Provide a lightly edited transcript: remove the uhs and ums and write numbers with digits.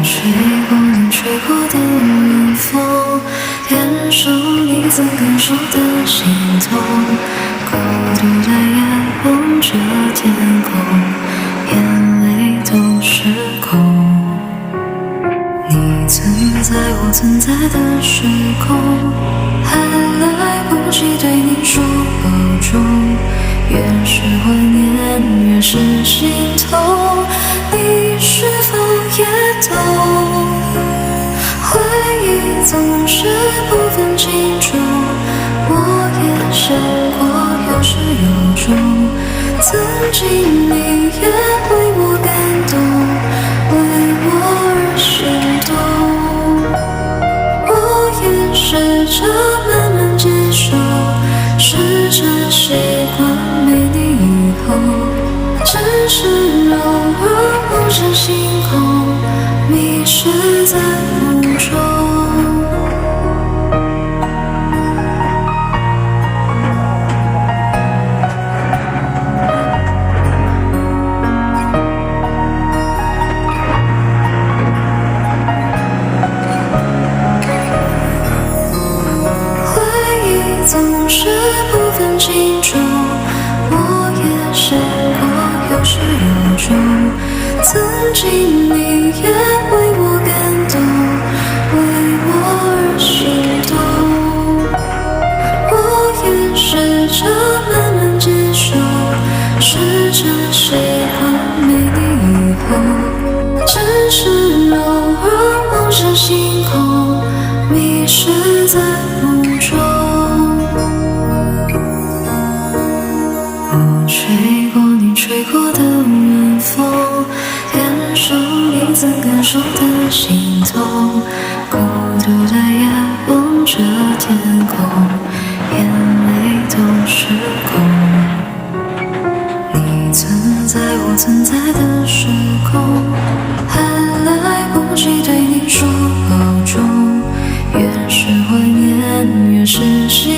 吹过你吹过的远风，感受你曾感受的心痛。孤独的夜望着天空，眼泪都失控。你存在我存在的时空，还来不及对你说保重。越是怀念，越是心痛。你是否也懂？回忆总是不分轻重，我也想过有始有终。曾经你也为我感动，为我而心动。我也试着慢慢接受，试着习惯没你以后。只是偶尔望着星空，迷失在梦中。回忆总是不分轻重，我也试过有始有终。曾经你也为我感动，为我而心动。我也试着慢慢接受，试着习惯没你以后。只是偶尔望着星空，迷失在梦中。我吹过你吹过的远风，感受你曾感受的心痛。孤独的夜望着天空，眼泪都失控。你存在我存在的时空，还来不及对你说保重。越是怀念，越是心